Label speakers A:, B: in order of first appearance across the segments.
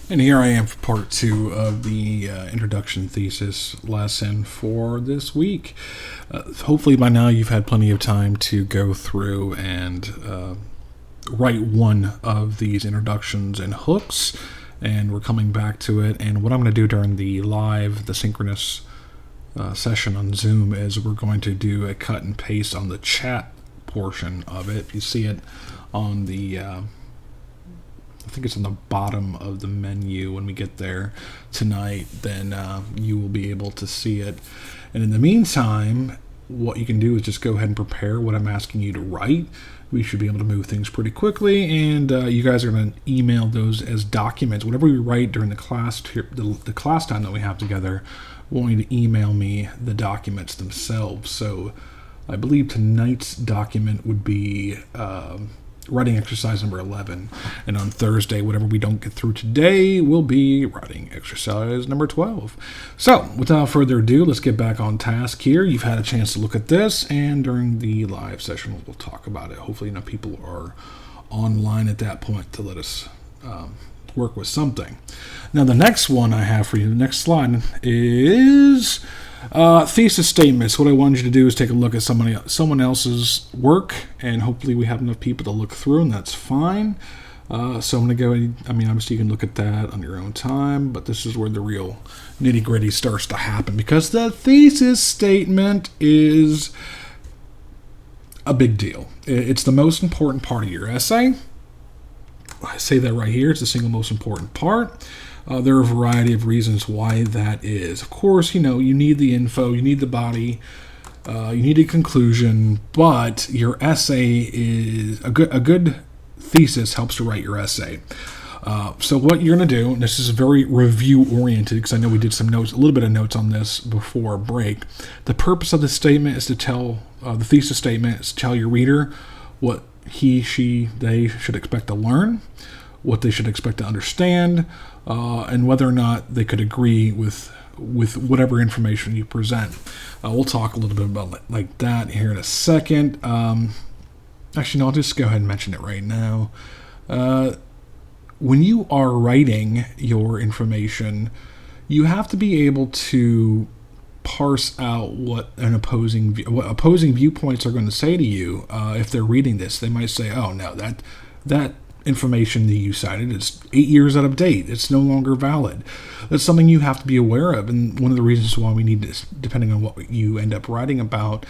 A: And here I am for part 2 of the introduction thesis lesson for this week. Hopefully by now you've had plenty of time to go through and write one of these introductions and hooks, and we're coming back to it. And what I'm going to do during the synchronous session on Zoom is we're going to do a cut and paste on the chat portion of it. If you see it on the I think it's on the bottom of the menu when we get there tonight, then you will be able to see it. And in the meantime, what you can do is just go ahead and prepare what I'm asking you to write. We should be able to move things pretty quickly, and you guys are going to email those as documents. Whatever we write during the class time that we have together, we want you to email me the documents themselves. So I believe tonight's document would be writing exercise number 11, and on Thursday, whatever we don't get through today will be writing exercise number 12. So without further ado, let's get back on task here. You've had a chance to look at this, and during the live session we'll talk about it. Hopefully enough people are online at that point to let us work with something. Now the next one I have for you, the next slide, is thesis statements. What I wanted you to do is take a look at someone else's work, and hopefully we have enough people to look through, and that's fine. So I'm going to go, obviously you can look at that on your own time, but this is where the real nitty-gritty starts to happen, because the thesis statement is a big deal. It's the most important part of your essay. I say that right here. It's the single most important part. There are a variety of reasons why that is. Of course, you need the info, you need the body, you need a conclusion, but your essay is a good thesis helps to write your essay. So what you're going to do, and this is very review-oriented, because I know we did a little bit of notes on this before break. The purpose of the statement is to tell, the thesis statement is to tell your reader what he, she, they should expect to learn, what they should expect to understand, and whether or not they could agree with whatever information you present. We'll talk a little bit about like that here in a second. Actually, no, I'll just go ahead and mention it right now. When you are writing your information, you have to be able to parse out what opposing viewpoints are going to say to you. If they're reading this, they might say, "Oh no, that information that you cited is 8 years out of date. It's no longer valid." That's something you have to be aware of, and one of the reasons why we need this, depending on what you end up writing about,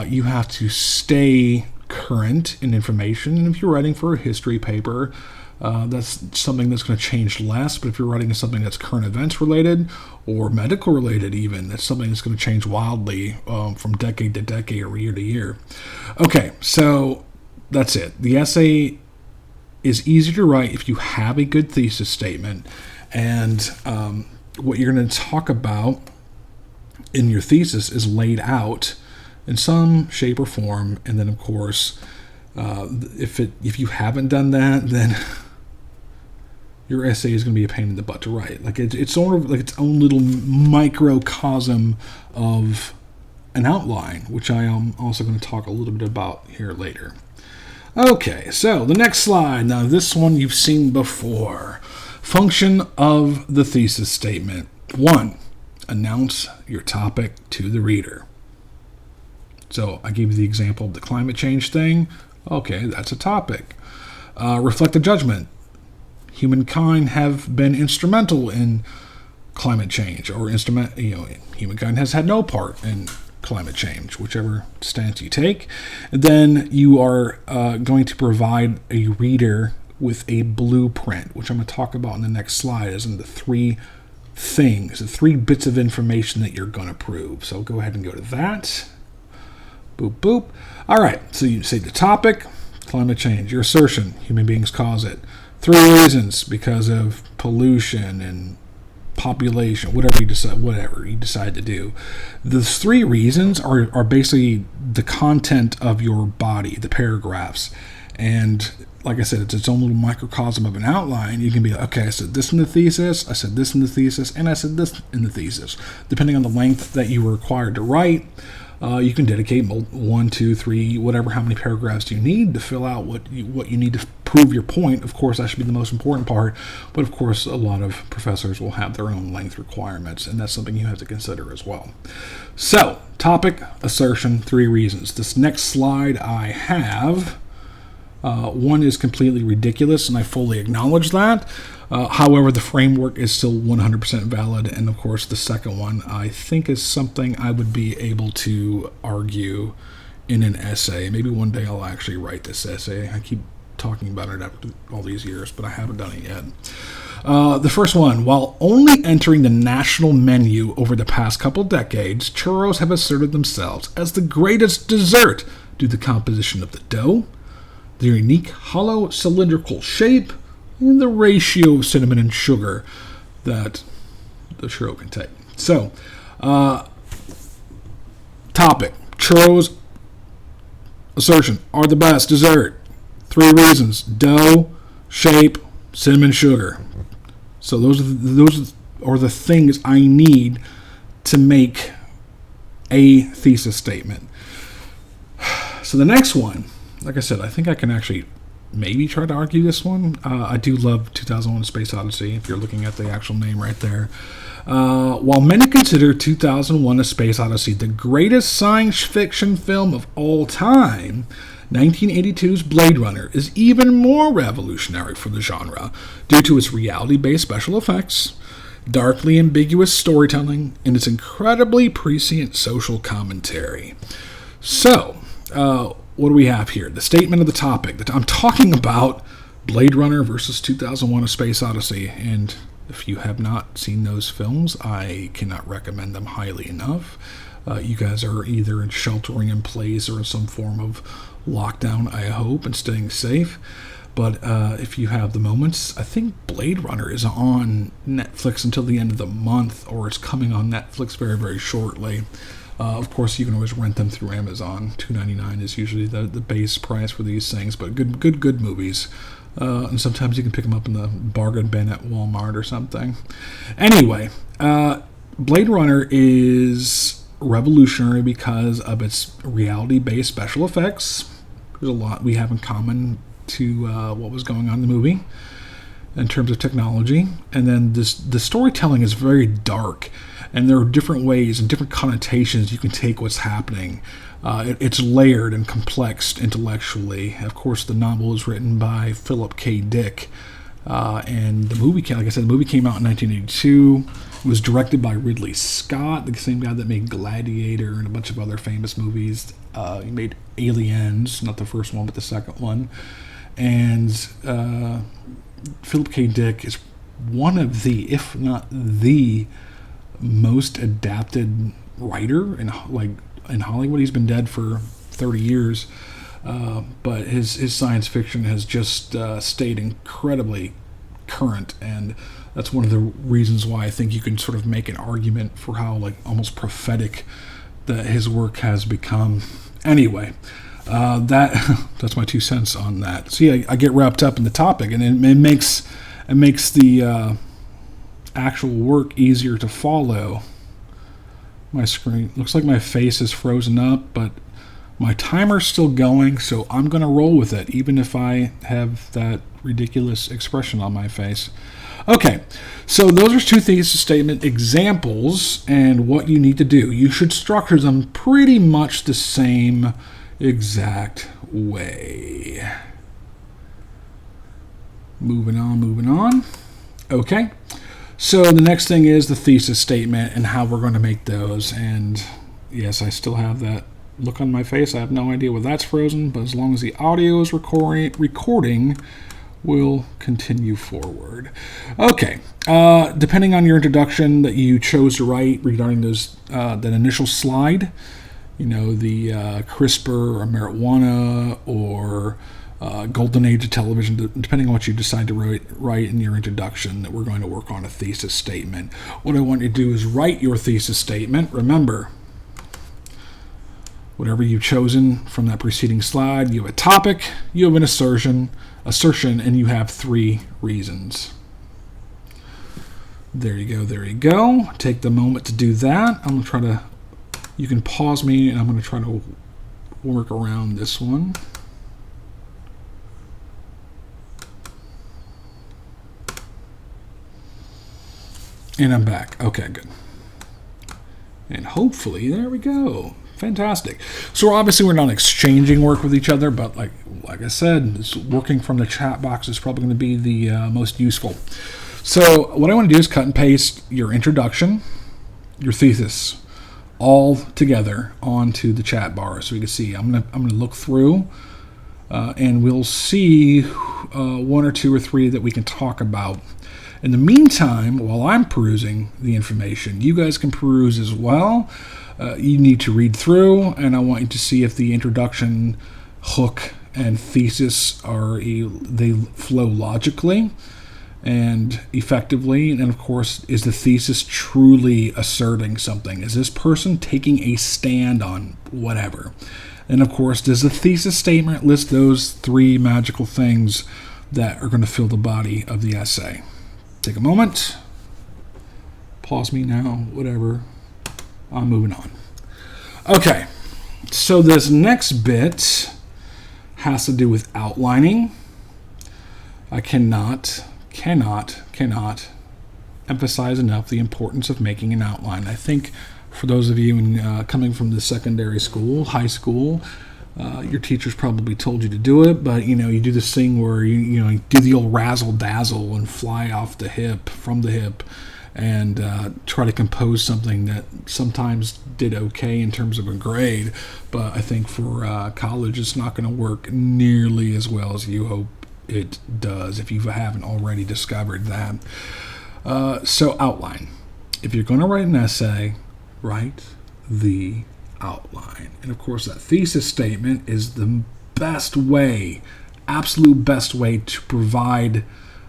A: you have to stay current in information. And if you're writing for a history paper, that's something that's going to change less. But if you're writing something that's current events related or medical related even, that's something that's going to change wildly from decade to decade or year to year. Okay, so that's it. The essay is easy to write if you have a good thesis statement, and what you're going to talk about in your thesis is laid out in some shape or form. And then of course, if you haven't done that, then your essay is going to be a pain in the butt to write. Like it's sort of like its own little microcosm of an outline, which I am also going to talk a little bit about here later. Okay, so the next slide. Now this one you've seen before. Function of the thesis statement. 1, announce your topic to the reader. So I gave you the example of the climate change thing. Okay, that's a topic. Reflect a judgment. Humankind have been instrumental in climate change, or humankind has had no part in climate change, whichever stance you take. And then you are going to provide a reader with a blueprint, which I'm going to talk about in the next slide, as in the 3 bits of information that you're going to prove. So go ahead and go to that. Boop, boop. All right, so you say the topic, climate change. Your assertion, human beings cause it. 3 reasons, because of pollution and population, whatever you decide to do. The 3 reasons are basically the content of your body, the paragraphs. And like I said, it's its own little microcosm of an outline. You can be like, okay, I said this in the thesis, I said this in the thesis, and I said this in the thesis. Depending on the length that you were required to write, You can dedicate 1, 2, 3, whatever, how many paragraphs you need to fill out what you need to prove your point. Of course, that should be the most important part, but of course, a lot of professors will have their own length requirements, and that's something you have to consider as well. So, topic, assertion, 3 reasons. This next slide I have, one is completely ridiculous, and I fully acknowledge that. However, the framework is still 100% valid, and of course the second one I think is something I would be able to argue in an essay. Maybe one day I'll actually write this essay. I keep talking about it after all these years, but I haven't done it yet. The first one, while only entering the national menu over the past couple decades, churros have asserted themselves as the greatest dessert due to the composition of the dough, their unique hollow cylindrical shape, and the ratio of cinnamon and sugar that the churro can take. So, topic, churros, assertion, are the best dessert. 3 reasons: dough, shape, cinnamon, sugar. So those are the things I need to make a thesis statement. So the next one, like I said, I think I can actually maybe try to argue this one. I do love 2001: A Space Odyssey, if you're looking at the actual name right there. While many consider 2001: A Space Odyssey the greatest science fiction film of all time, 1982's Blade Runner is even more revolutionary for the genre due to its reality-based special effects, darkly ambiguous storytelling, and its incredibly prescient social commentary. So, what do we have here? The statement of the topic. I'm talking about Blade Runner versus 2001: A Space Odyssey. And if you have not seen those films, I cannot recommend them highly enough. You guys are either sheltering in place or in some form of lockdown, I hope, and staying safe. But if you have the moments, I think Blade Runner is on Netflix until the end of the month, or it's coming on Netflix very, very shortly. Of course, you can always rent them through Amazon. $2.99 is usually the base price for these things, but good movies. And sometimes you can pick them up in the bargain bin at Walmart or something. Anyway, Blade Runner is revolutionary because of its reality-based special effects. There's a lot we have in common to what was going on in the movie in terms of technology. And then the storytelling is very dark. And there are different ways and different connotations you can take what's happening. It's layered and complex intellectually. Of course, the novel is written by Philip K. Dick. And the movie, like I said, the movie came out in 1982. It was directed by Ridley Scott, the same guy that made Gladiator and a bunch of other famous movies. He made Aliens, not the first one, but the second one. And Philip K. Dick is one of the, if not the most adapted writer in Hollywood. He's been dead for 30 years, but his science fiction has just stayed incredibly current, and that's one of the reasons why I think you can sort of make an argument for how almost prophetic that his work has become. Anyway, that's my 2 cents on that. See, I get wrapped up in the topic, and it makes the actual work easier to follow. My screen looks like my face is frozen up, but my timer's still going, so I'm going to roll with it, even if I have that ridiculous expression on my face. Okay, so those are 2 thesis statement examples, and what you need to do. You should structure them pretty much the same exact way. Moving on. Okay. So the next thing is the thesis statement and how we're going to make those. And yes, I still have that look on my face. I have no idea why that's frozen, but as long as the audio is recording, we'll continue forward. Okay. Depending on your introduction that you chose to write regarding those that initial slide, the CRISPR or marijuana or golden age of television, depending on what you decide to write in your introduction, that we're going to work on a thesis statement. What I want you to do is write your thesis statement. Remember, whatever you've chosen from that preceding slide, you have a topic, you have an assertion, and you have 3 reasons. There you go. Take the moment to do that. I'm going to try to You can pause me, and I'm going to try to work around this one. And I'm back. Okay, good. And hopefully, there we go. Fantastic. So obviously we're not exchanging work with each other, but like I said, working from the chat box is probably going to be the most useful. So what I want to do is cut and paste your introduction, your thesis, all together onto the chat bar, so you can see. I'm gonna look through, and we'll see one or two or three that we can talk about. In the meantime, while I'm perusing the information, you guys can peruse as well. You need to read through, and I want you to see if the introduction, hook, and thesis they flow logically and effectively. And of course, is the thesis truly asserting something? Is this person taking a stand on whatever? And of course, does the thesis statement list those three magical things that are going to fill the body of the essay? Take a moment. Pause me now, whatever. I'm moving on. Okay, so this next bit has to do with outlining. I cannot emphasize enough the importance of making an outline. I think for those of you coming from the secondary school, high school, your teachers probably told you to do it, but you do this thing where you do the old razzle dazzle and fly off the hip, from the hip, and try to compose something that sometimes did okay in terms of a grade, but I think for college it's not going to work nearly as well as you hope it does, if you haven't already discovered that. So outline. If you're going to write an essay, write the outline. And of course, that thesis statement is the best way, absolute best way to provide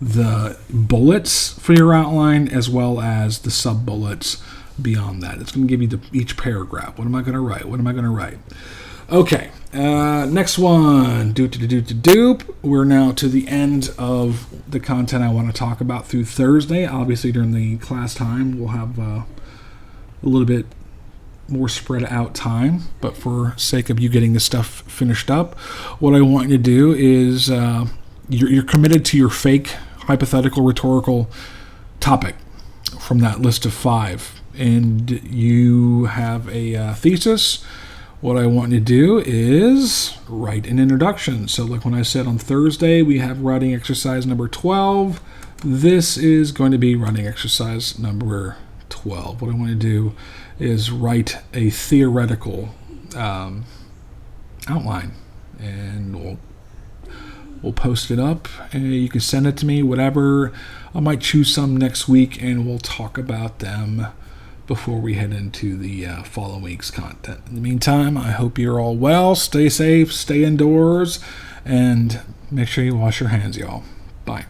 A: the bullets for your outline as well as the sub-bullets beyond that. It's going to give you each paragraph. What am I going to write? What am I going to write? Okay, next one. Doop. We're now to the end of the content I want to talk about through Thursday. Obviously, during the class time, we'll have a little bit more spread out time, but for sake of you getting this stuff finished up, what I want you to do is you're committed to your fake hypothetical rhetorical topic from that list of 5, and you have a thesis. What I want you to do is write an introduction. So like when I said on Thursday we have writing exercise number 12, this is going to be writing exercise number 12. What I want to do is write a theoretical outline, and we'll post it up, and you can send it to me, whatever. I might choose some next week, and we'll talk about them before we head into the following week's content. In the meantime, I hope you're all well. Stay safe, stay indoors, and make sure you wash your hands, y'all. Bye.